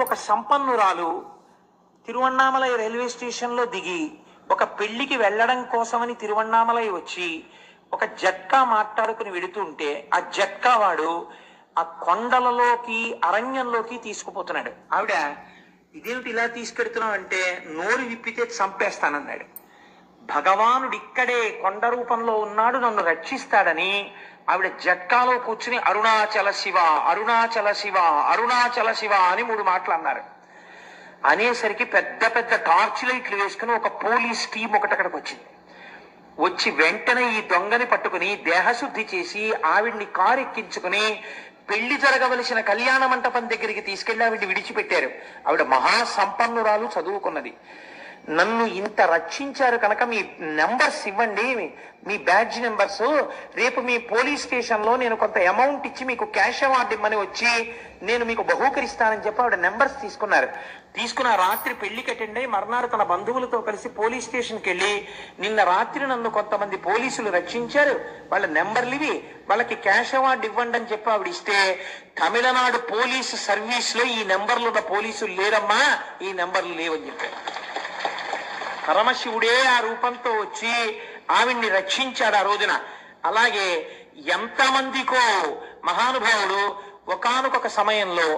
ఒక సంపన్నురాలు తిరువణ్ణామలై రైల్వే స్టేషన్లో దిగి ఒక పెళ్లికి వెళ్ళడం కోసమని తిరువణ్ణామలై వచ్చి ఒక జట్కా మాట్లాడుకుని వెడుతుంటే ఆ జట్కా వాడు ఆ కొండలలోకి అరణ్యంలోకి తీసుకుపోతున్నాడు. ఆవిడ ఇదేమిటి ఇలా తీసుకెడుతున్నావు అంటే నోరు విప్పితే చంపేస్తానన్నాడు. భగవానుడు ఇక్కడే కొండ రూపంలో ఉన్నాడు, నన్ను రక్షిస్తాడని ఆవిడ జట్కాలో కూర్చుని అరుణాచల శివ అరుణాచల శివ అరుణాచల శివ అని 3 మాటలు అన్నారు. అనేసరికి పెద్ద పెద్ద టార్చ్ లైట్లు వేసుకుని ఒక పోలీస్ టీం ఒకటి అక్కడికి వచ్చింది. వచ్చి వెంటనే ఈ దొంగని పట్టుకుని దేహశుద్ధి చేసి ఆవిడ్ని కారు ఎక్కించుకుని పెళ్లి జరగవలసిన కళ్యాణ మంటపం దగ్గరికి తీసుకెళ్లి ఆవిడ్ని విడిచిపెట్టారు. ఆవిడ మహాసంపన్నురాలు, చదువుకున్నది. నన్ను ఇంత రక్షించారు కనుక మీ నెంబర్స్ ఇవ్వండి, మీ బ్యాడ్జ్ నెంబర్స్, రేపు మీ పోలీస్ స్టేషన్లో నేను కొంత అమౌంట్ ఇచ్చి మీకు క్యాష్ అవార్డు ఇమ్మని వచ్చి నేను మీకు బహూకరిస్తానని చెప్పి ఆవిడ నెంబర్స్ తీసుకున్నారు. తీసుకున్న రాత్రి పెళ్లికి అటెండ్ అయ్యి మర్నాడు తన బంధువులతో కలిసి పోలీస్ స్టేషన్కి వెళ్ళి నిన్న రాత్రి నన్ను కొంతమంది పోలీసులు రక్షించారు, వాళ్ళ నెంబర్లు ఇవి, వాళ్ళకి క్యాష్ అవార్డు ఇవ్వండి అని చెప్పి ఆవిడ ఇస్తే, తమిళనాడు పోలీసు సర్వీస్ లో ఈ నెంబర్లు ఉన్న పోలీసులు లేరమ్మా, ఈ నెంబర్లు లేవని చెప్పారు. పరమశివుడే ఆ రూపంతో వచ్చి ఆవిడ్ని రక్షించాడు ఆ రోజున. అలాగే ఎంతమందికో మహానుభావుడు ఒకానొక సమయంలో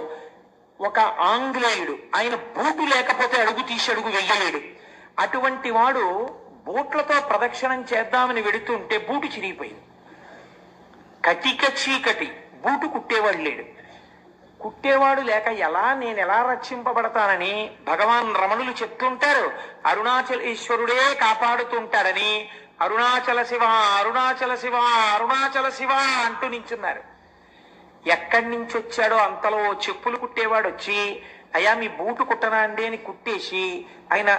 ఒక ఆంగ్లేయుడు, ఆయన బూటు లేకపోతే అడుగు తీసి అడుగు వెయ్యలేడు. అటువంటి వాడు బూట్లతో ప్రదక్షిణం చేద్దామని వెడుతుంటే బూటు చిరిగిపోయింది. కటిక చీకటి, బూటు కుట్టేవాడు లేడు. కుట్టేవాడు లేక నేను ఎలా రక్షింపబడతానని భగవాన్ రమణులు చెప్తుంటారు. అరుణాచలేశ్వరుడే కాపాడుతుంటాడని అరుణాచల శివ అరుణాచల శివ అరుణాచల శివ అంటూ నించున్నారు. ఎక్కడి నుంచి వచ్చాడో అంతలో చెప్పులు కుట్టేవాడు వచ్చి, అయ్యా మీ బూటు కుట్టనా అండి అని కుట్టేసి ఆయన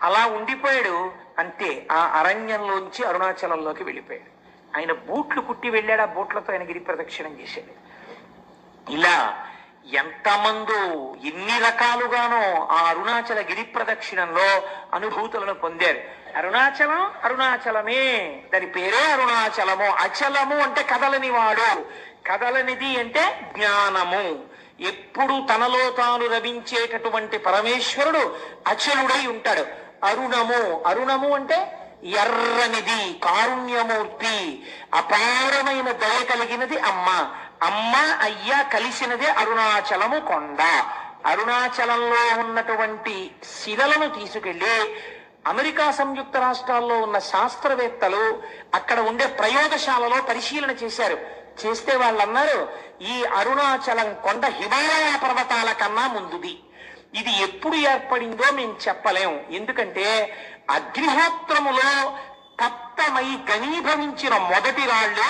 అలా ఉండిపోయాడు. అంతే, ఆ అరణ్యంలోంచి అరుణాచలంలోకి వెళ్ళిపోయాడు. ఆయన బూట్లు కుట్టి వెళ్ళాడు, ఆ బూట్లతో ఆయన గిరి ప్రదక్షిణం చేశాడు. ఇలా ఎంతమందో ఎన్ని రకాలుగానో ఆ అరుణాచల గిరి ప్రదక్షిణంలో అనుభూతులను పొందారు. అరుణాచలం అరుణాచలమే, దాని పేరే అరుణాచలము. అచలము అంటే కదలని వాడు, కదలనిది అంటే జ్ఞానము. ఎప్పుడు తనలో తాను రవించేటటువంటి పరమేశ్వరుడు అచలుడై ఉంటాడు. అరుణము, అరుణము అంటే ఎర్రనిది, కారుణ్యమూర్తి, అపారమైన దయ కలిగినది అమ్మ. అమ్మ అయ్య కలిసినదే అరుణాచలము కొండ. అరుణాచలంలో ఉన్నటువంటి శిలలను తీసుకెళ్లి అమెరికా సంయుక్త రాష్ట్రాల్లో ఉన్న శాస్త్రవేత్తలు అక్కడ ఉండే ప్రయోగశాలలో పరిశీలన చేశారు. చేస్తే వాళ్ళు అన్నారు, ఈ అరుణాచలం కొండ హిమాలయ పర్వతాల కన్నా ముందుది. ఇది ఎప్పుడు ఏర్పడిందో మేము చెప్పలేం, ఎందుకంటే అగ్నిహోత్రములో తప్తమై ఘనీభవించిన మొదటి రాళ్లే